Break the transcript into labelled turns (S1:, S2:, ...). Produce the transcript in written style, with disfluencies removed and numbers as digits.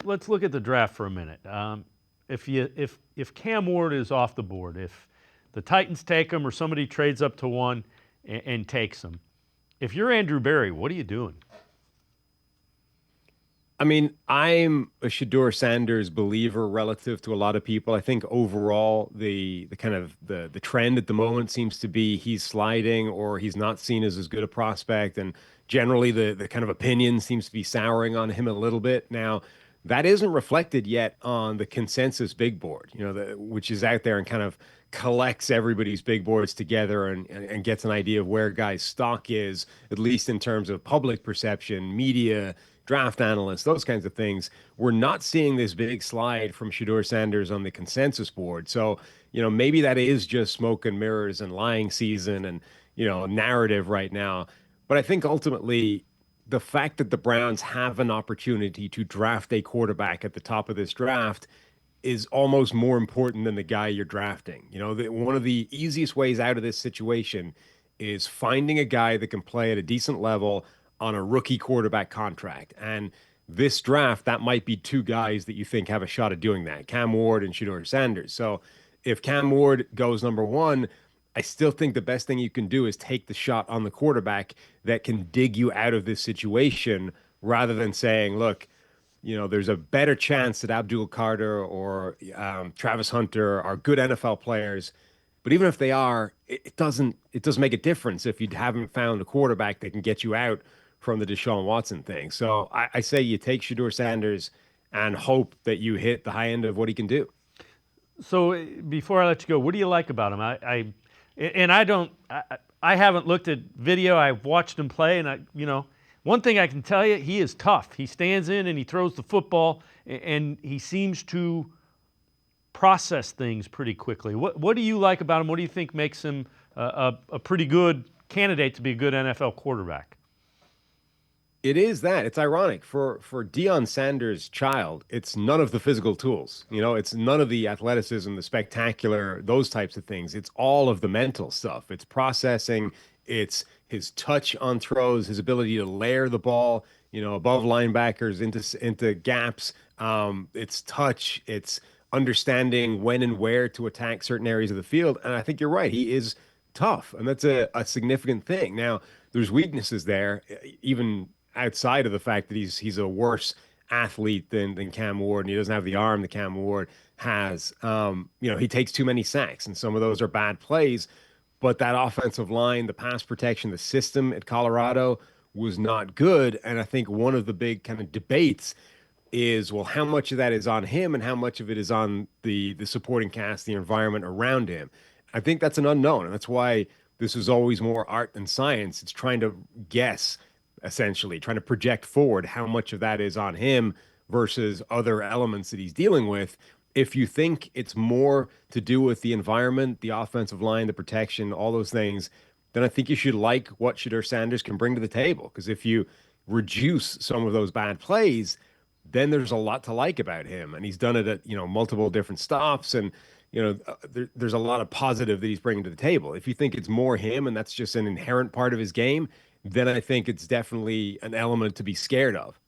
S1: let's look at the draft for a minute. If Cam Ward is off the board, if the Titans take him or somebody trades up to one and takes him, if you're Andrew Berry, what are you doing?
S2: I mean, I'm a Shador Sanders believer relative to a lot of people. I think overall the kind of the trend at the moment seems to be he's sliding or he's not seen as good a prospect, and generally the kind of opinion seems to be souring on him a little bit. Now, that isn't reflected yet on the consensus big board, which is out there and kind of collects everybody's big boards together and gets an idea of where guys' stock is, at least in terms of public perception, media, draft analysts, those kinds of things. We're not seeing this big slide from Shador Sanders on the consensus board. So, maybe that is just smoke and mirrors and lying season and, narrative right now. But I think ultimately the fact that the Browns have an opportunity to draft a quarterback at the top of this draft is almost more important than the guy you're drafting. One of the easiest ways out of this situation is finding a guy that can play at a decent level on a rookie quarterback contract. And this draft, that might be two guys that you think have a shot at doing that, Cam Ward and Shador Sanders. So if Cam Ward goes number one, I still think the best thing you can do is take the shot on the quarterback that can dig you out of this situation rather than saying, look, there's a better chance that Abdul Carter or Travis Hunter are good NFL players. But even if they are, it doesn't make a difference if you haven't found a quarterback that can get you out from the Deshaun Watson thing. So I say you take Shador Sanders and hope that you hit the high end of what he can do.
S1: So before I let you go, what do you like about him? I haven't looked at video. I've watched him play, and one thing I can tell you, he is tough. He stands in and he throws the football, and he seems to process things pretty quickly. What do you like about him? What do you think makes him a pretty good candidate to be a good NFL quarterback?
S2: It is that. It's ironic for Deion Sanders' child. It's none of the physical tools. It's none of the athleticism, the spectacular, those types of things. It's all of the mental stuff. It's processing. It's his touch on throws, his ability to layer the ball, above linebackers into gaps. It's touch. It's understanding when and where to attack certain areas of the field. And I think you're right. He is tough, and that's a significant thing. Now, there's weaknesses there, even outside of the fact that he's a worse athlete than Cam Ward, and he doesn't have the arm that Cam Ward has. He takes too many sacks, and some of those are bad plays. But that offensive line, the pass protection, the system at Colorado was not good. And I think one of the big kind of debates is, well, how much of that is on him and how much of it is on the supporting cast, the environment around him. I think that's an unknown, and that's why this is always more art than science. It's trying to guess, essentially, trying to project forward how much of that is on him versus other elements that he's dealing with. If you think it's more to do with the environment, the offensive line, the protection, all those things, then I think you should like what Shador Sanders can bring to the table. Because if you reduce some of those bad plays, then there's a lot to like about him. And he's done it at, multiple different stops. And, there's a lot of positive that he's bringing to the table. If you think it's more him and that's just an inherent part of his game, then I think it's definitely an element to be scared of.